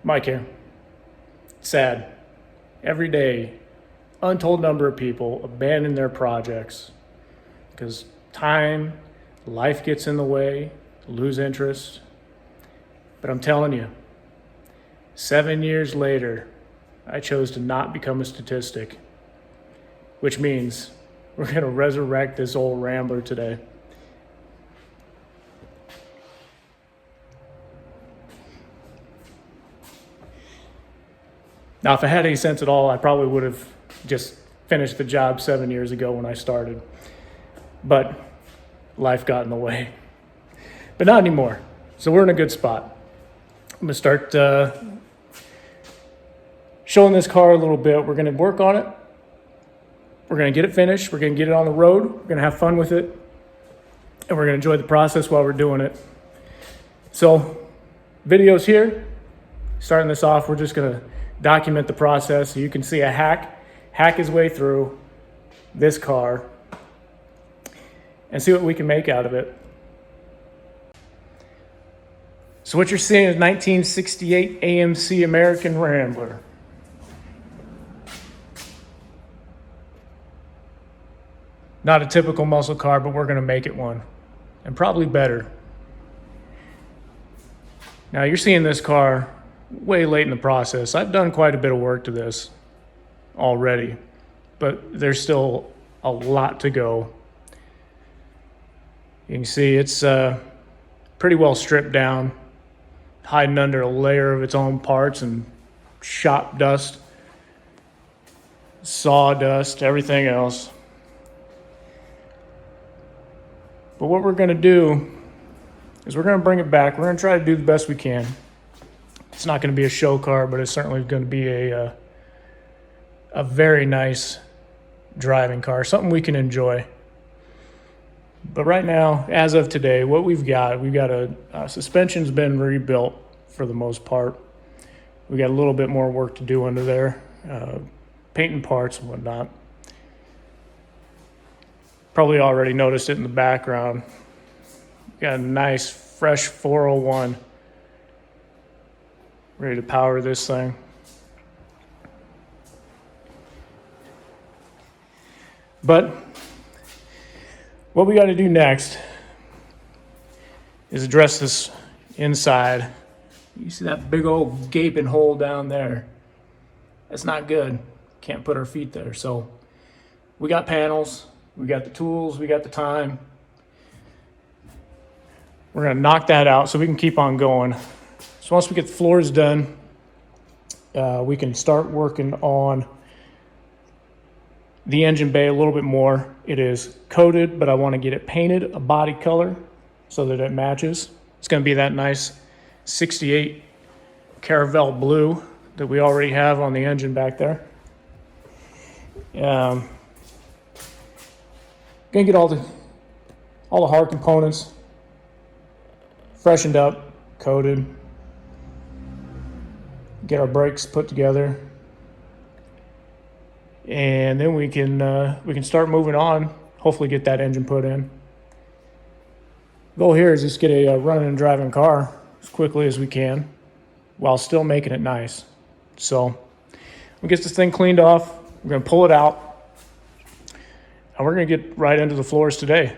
Mike here. Sad. Every day, untold number of people abandon their projects because time, life gets in the way, lose interest. But I'm telling you, 7 years later, I chose to not become a statistic, which means we're going to resurrect this old Rambler today. Now, if I had any sense at all, I probably would have just finished the job 7 years ago when I started. But life got in the way. But not anymore. So we're in a good spot. I'm going to start showing this car a little bit. We're going to work on it. We're going to get it finished. We're going to get it on the road. We're going to have fun with it. And we're going to enjoy the process while we're doing it. So, videos here. Starting this off, we're just going to document the process so you can see a hack his way through this car and see what we can make out of it. So what you're seeing is 1968 AMC American Rambler. Not a typical muscle car, but we're going to make it one, and probably better. Now you're seeing this car way late in the process. I've done quite a bit of work to this already, but there's still a lot to go. You can see it's pretty well stripped down, hiding under a layer of its own parts and shop dust, sawdust, everything else. But what we're going to do is we're going to bring it back. We're going to try to do the best we can. It's not going to be a show car, but it's certainly going to be a very nice driving car, something we can enjoy. But right now, as of today, what we've got a suspension's been rebuilt for the most part. We got a little bit more work to do under there, painting parts and whatnot. Probably already noticed it in the background. Got a nice fresh 401. Ready to power this thing. But what we got to do next is address this inside. You see that big old gaping hole down there? That's not good. Can't put our feet there. So we got panels, we got the tools, we got the time. We're going to knock that out so we can keep on going. So once we get the floors done, we can start working on the engine bay a little bit more. It is coated, but I want to get it painted a body color so that it matches. It's going to be that nice 68 Caravelle blue that we already have on the engine back there. Going to get all the hard components freshened up, coated. Get our brakes put together, and then we can start moving on. Hopefully, get that engine put in. Goal here is just get a running and driving car as quickly as we can, while still making it nice. So, we'll get this thing cleaned off. We're gonna pull it out, and we're gonna get right into the floors today,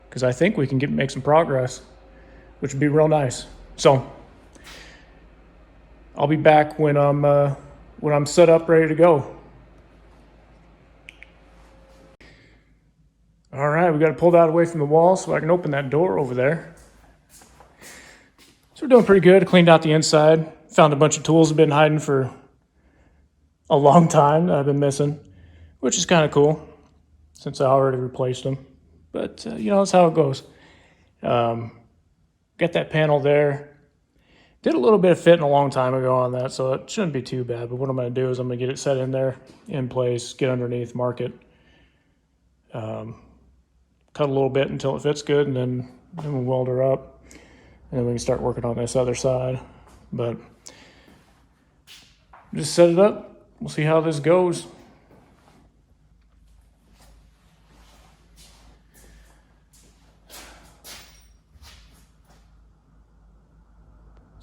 because I think we can make some progress, which would be real nice. So. I'll be back when I'm set up, ready to go. All right, we got to pull that away from the wall so I can open that door over there. So we're doing pretty good. Cleaned out the inside. Found a bunch of tools I've been hiding for a long time that I've been missing, which is kind of cool since I already replaced them. But, that's how it goes. Got that panel there. Did a little bit of fitting a long time ago on that, so it shouldn't be too bad. But what I'm going to do is I'm going to get it set in there, in place, get underneath, mark it, cut a little bit until it fits good, and then we'll weld her up. And then we can start working on this other side. But just set it up. We'll see how this goes.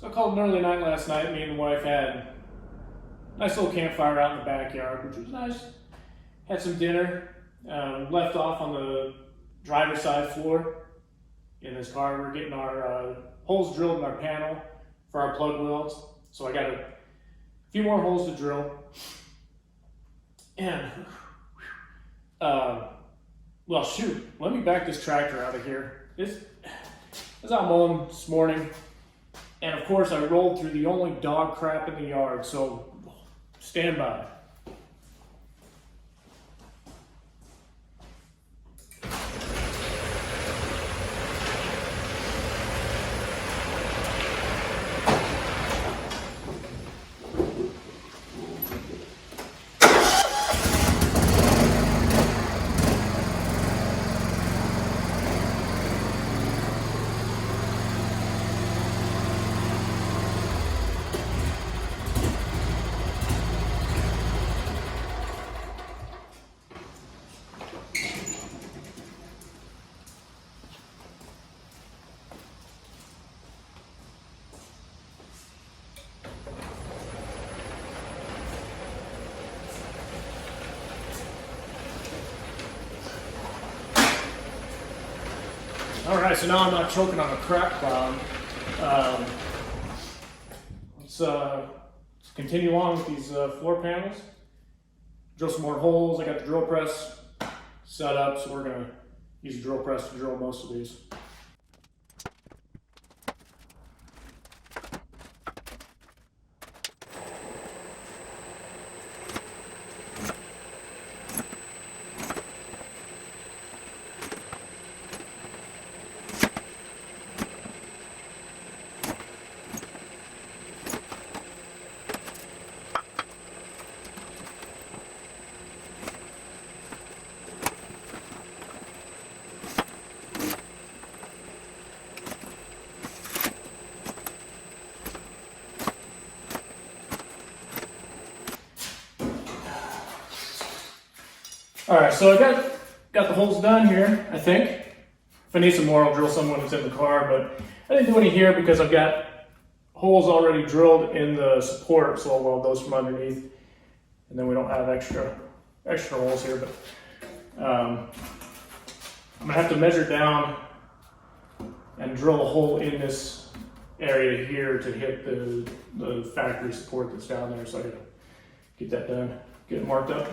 So called an early night last night. Me and the wife had a nice little campfire out in the backyard, which was nice. Had some dinner. Left off on the driver's side floor in this car. We're getting our holes drilled in our panel for our plug welds. So I got a few more holes to drill. And, well, shoot, let me back this tractor out of here. As I'm on this morning, and of course I rolled through the only dog crap in the yard, so stand by. All right, so now I'm not choking on a crack cloud. Let's continue on with these floor panels. Drill some more holes. I got the drill press set up, so we're gonna use the drill press to drill most of these. All right, so I got the holes done here, I think. If I need some more, I'll drill some when it's in the car, but I didn't do any here because I've got holes already drilled in the support, so I'll weld those from underneath. And then we don't have extra holes here, but I'm gonna have to measure down and drill a hole in this area here to hit the factory support that's down there, so I gotta get that done, get it marked up.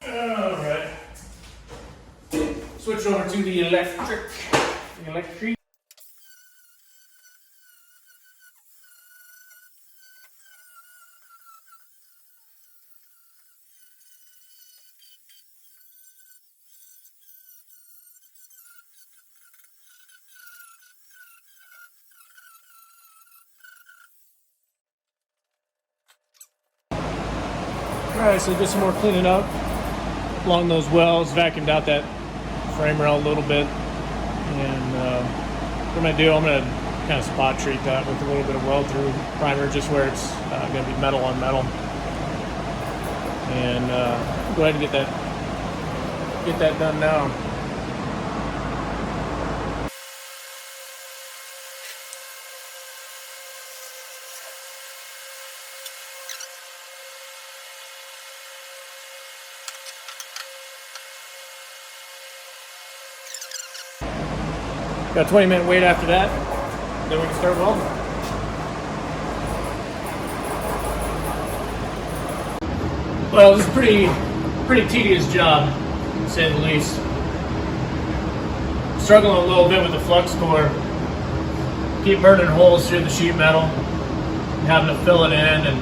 All right. Switch over to the electric. Alright, so did some more cleaning up along those wells, vacuumed out that frame rail a little bit, and what I'm going to do, I'm going to kind of spot treat that with a little bit of weld through primer, just where it's going to be metal on metal, and go ahead and get that done now. Got a 20-minute wait after that, then we can start welding. Well, this is a pretty tedious job, to say the least. Struggling a little bit with the flux core. Keep burning holes through the sheet metal, having to fill it in, and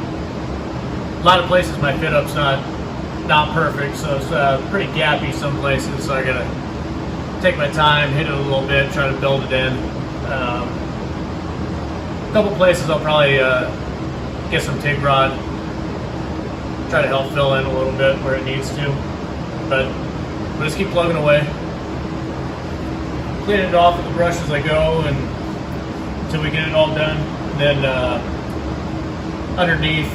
a lot of places my fit up's not perfect, so it's pretty gappy some places, so I gotta take my time, hit it a little bit, try to build it in. A couple places I'll probably get some TIG rod, try to help fill in a little bit where it needs to, but we'll just keep plugging away, cleaning it off with the brush as I go, and until we get it all done. And then underneath,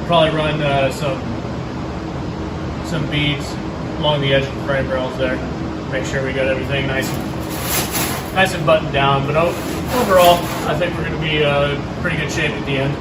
probably run some beads along the edge of the frame rails there. Make sure we got everything nice and buttoned down. But overall, I think we're going to be in pretty good shape at the end.